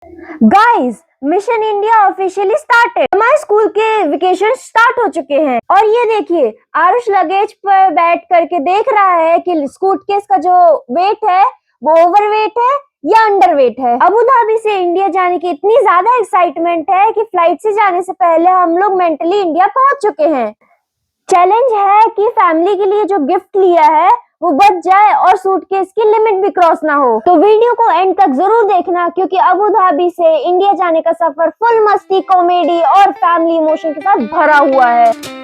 Guys, mission India officially started. हमारे school के vacation start हो चुके हैं और ये देखिए, आरुष लगेज पर बैठ करके देख रहा है कि सूटकेस का जो वेट है वो ओवरवेट है या अंडरवेट है। अबू धाबी से इंडिया जाने की इतनी ज्यादा एक्साइटमेंट है कि फ्लाइट से जाने से पहले हम लोग मेंटली इंडिया पहुंच चुके हैं। चैलेंज है कि फैमिली के लिए जो गिफ्ट लिया है वो बच जाए और सूटकेस की लिमिट भी क्रॉस ना हो। तो वीडियो को एंड तक जरूर देखना, क्योंकि अबू धाबी से इंडिया जाने का सफर फुल मस्ती, कॉमेडी और फैमिली इमोशन के साथ भरा हुआ है।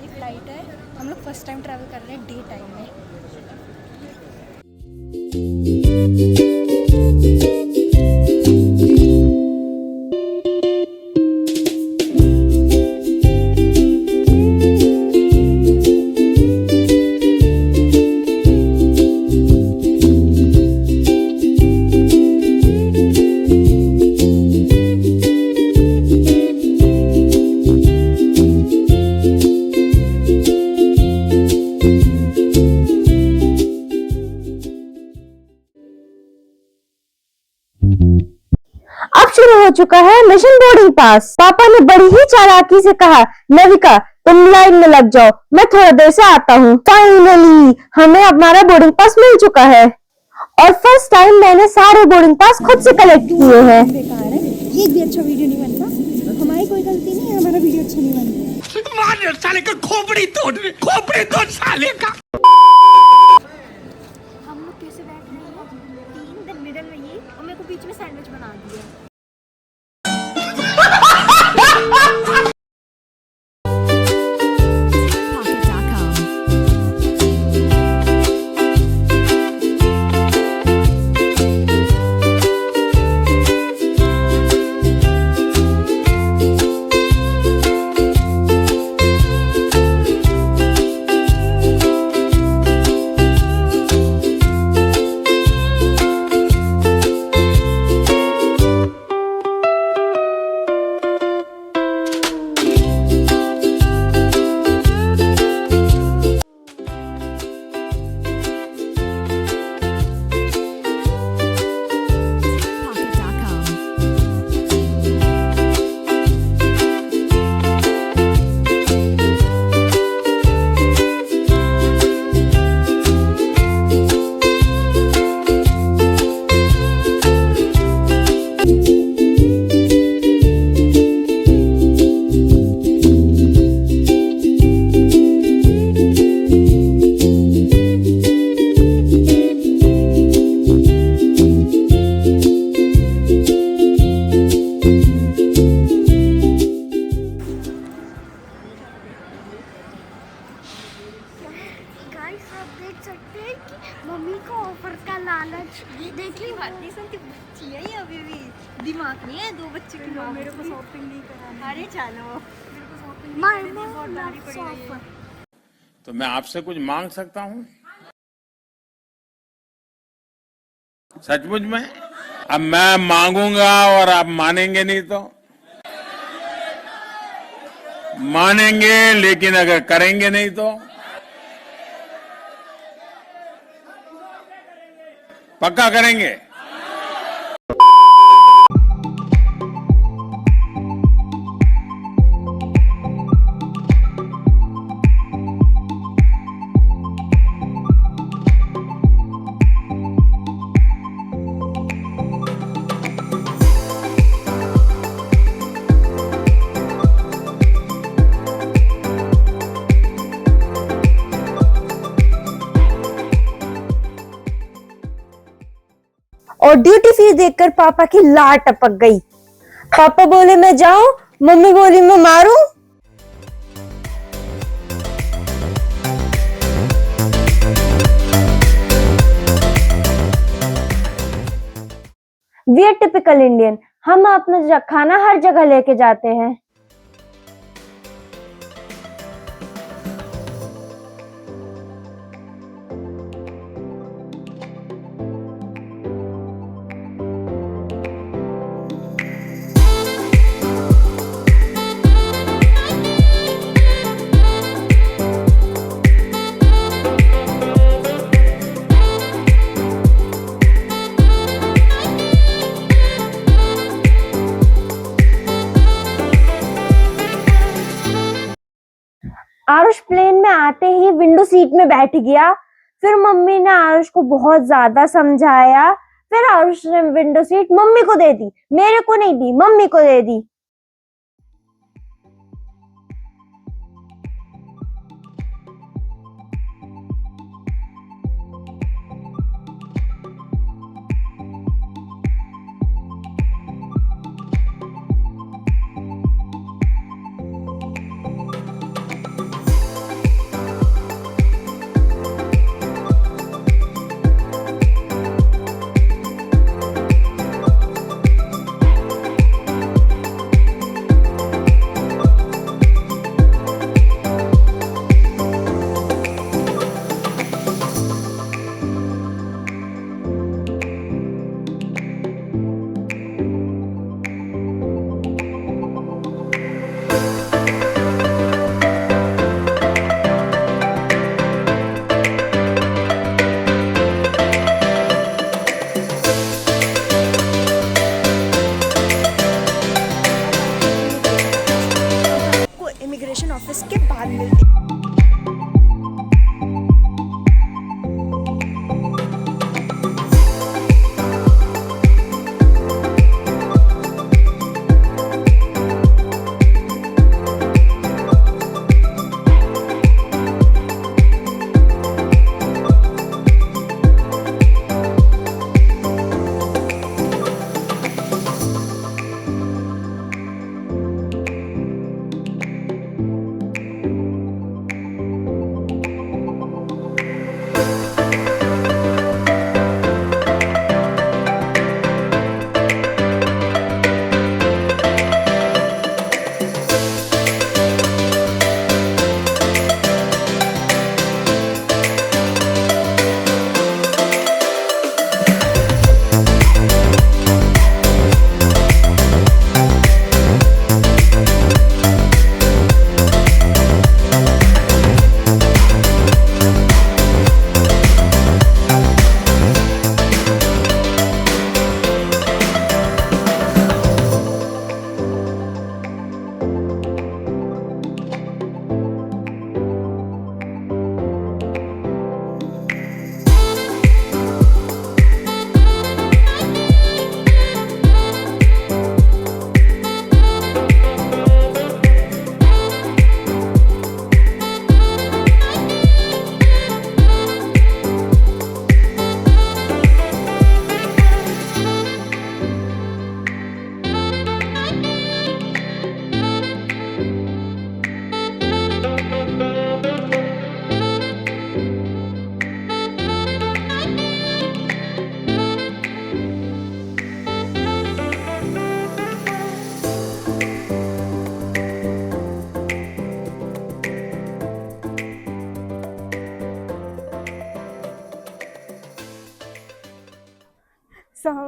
फ्लाइट है, हम लोग फर्स्ट टाइम ट्रैवल कर रहे हैं डे टाइम में। अब शुरू हो चुका है मिशन बोर्डिंग पास। पापा ने बड़ी ही चालाकी से कहा, नविका तुम लाइन में लग जाओ, मैं थोड़ा देर से आता हूँ। फाइनली हमें हमारा बोर्डिंग पास मिल चुका है और फर्स्ट टाइम मैंने सारे बोर्डिंग पास खुद से कलेक्ट किए हैं। बेकार है, एक भी अच्छा वीडियो नहीं बनता। हमारी कोई गलती नहीं है, हमारा वीडियो अच्छा नहीं बनता। मार साले का खोपड़ी तोड़ साले का। हम लोग कैसे बैठ रहे हैं, तीन दिन मिडल में ये और मेरे को बीच में सैंडविच बना दिया। मम्मी को ऑफर का लालच। देखिए बातें सुनती बच्ची है ये, अभी भी दिमाग नहीं है दो बच्चे की। मेरे को शॉपिंग नहीं करानी। अरे चलो, मेरे को शॉपिंग बहुत भारी पड़ी। तो मैं आपसे कुछ मांग सकता हूँ? सचमुच में? अब मैं मांगूंगा और आप मानेंगे नहीं तो? मानेंगे लेकिन अगर करेंगे नहीं तो? पक्का करेंगे? और ड्यूटी फीस देखकर पापा की लार टपक गई। पापा बोले मैं जाऊं, मम्मी बोली मैं मारूं। We are typical Indian. हम अपना खाना हर जगह लेके जाते हैं। आरुष प्लेन में आते ही विंडो सीट में बैठ गया। फिर मम्मी ने आरुष को बहुत ज्यादा समझाया। फिर आरुष ने विंडो सीट मम्मी को दे दी, मेरे को नहीं दी, मम्मी को दे दी।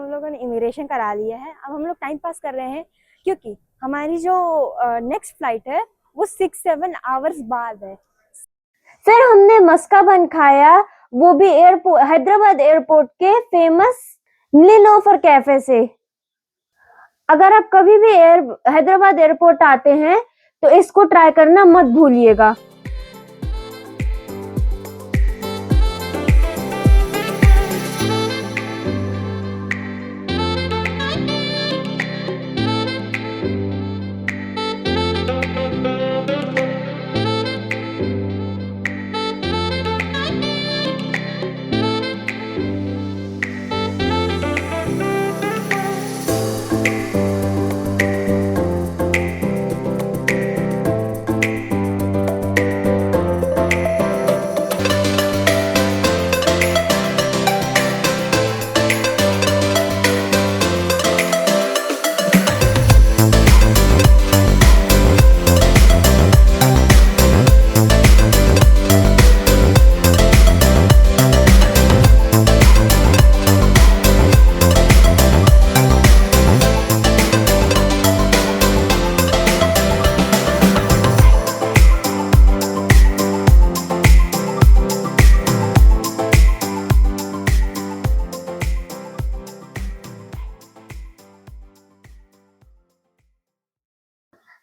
हम लोगों ने इमिग्रेशन करा लिया है। अब हम लोग टाइम पास कर रहे हैं क्योंकि हमारी जो नेक्स्ट फ्लाइट है वो 6-7 आवर्स बाद है। फिर हमने मस्का बन खाया, वो भी एयरपोर्ट, हैदराबाद एयरपोर्ट के फेमस नीलोफर कैफे से। अगर आप कभी भी हैदराबाद एयरपोर्ट आते हैं तो इसको ट्राई करना मत भूलिएगा।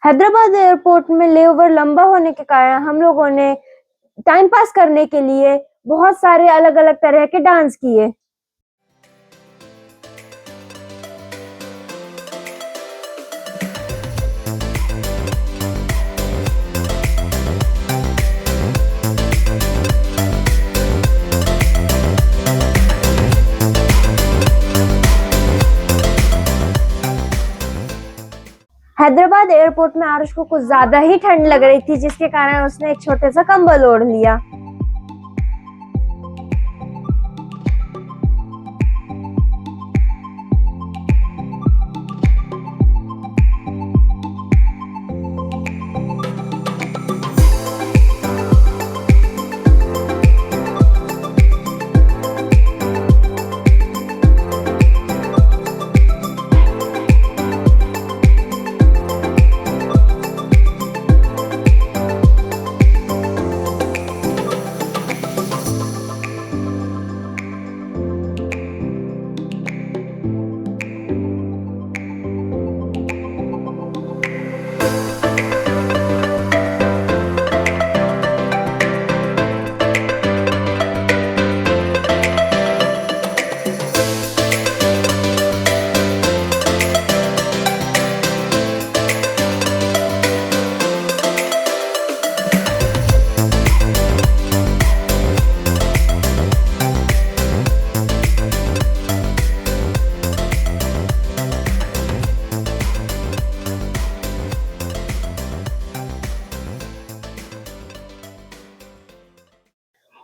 हैदराबाद एयरपोर्ट में लेओवर लंबा होने के कारण हम लोगों ने टाइम पास करने के लिए बहुत सारे अलग अलग तरह के डांस किए। हैदराबाद एयरपोर्ट में आरुष को कुछ ज्यादा ही ठंड लग रही थी, जिसके कारण उसने एक छोटे सा कंबल ओढ़ लिया।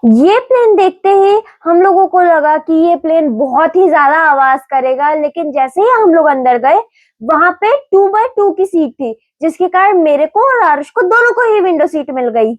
ये प्लेन देखते ही हम लोगों को लगा कि ये प्लेन बहुत ही ज्यादा आवाज करेगा, लेकिन जैसे ही हम लोग अंदर गए वहां पे 2x2 की सीट थी, जिसके कारण मेरे को और आरुष को दोनों को ही विंडो सीट मिल गई।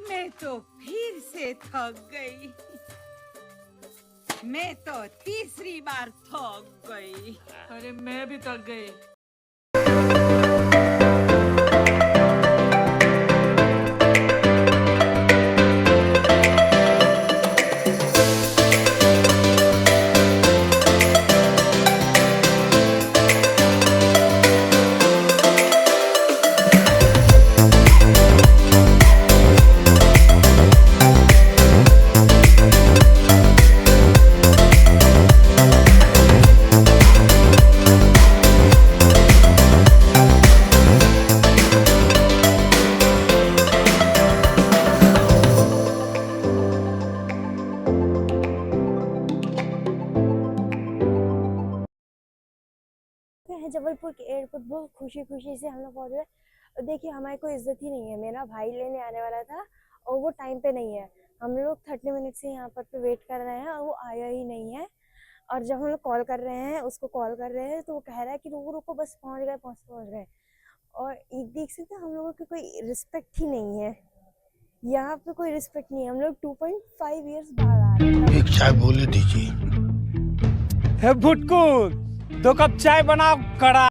मैं तो फिर से थक गई। मैं तो तीसरी बार थक गई। अरे मैं भी थक गई। एयरपोर्ट बहुत खुशी खुशी से हम लोग पहुँच गए। और देखिए हमारी कोई इज्जत ही नहीं है। मेरा भाई लेने आने वाला था और वो टाइम पे नहीं है। हम लोग 30 मिनट से यहाँ पर पे वेट कर रहे हैं और वो आया ही नहीं है। और जब हम लोग कॉल कर रहे हैं, उसको कॉल कर रहे हैं, तो वो कह रहा है कि रुको रुको बस पहुँच गए। और एक देख सकते हैं हम लोगों की कोई रिस्पेक्ट ही नहीं है। यहाँ पे कोई रिस्पेक्ट नहीं है। हम लोग 2.5 ईयर्स बाद आ रहे हैं। एक चाय बोले दीजिए। है भुटकू 2 कप चाय बनाओ कड़ा।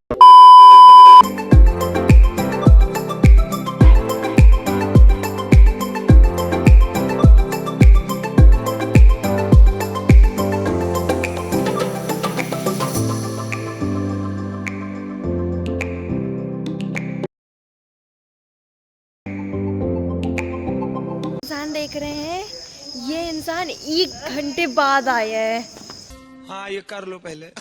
इंसान देख रहे हैं, ये इंसान 1 घंटे बाद आया है। हाँ ये कर लो पहले।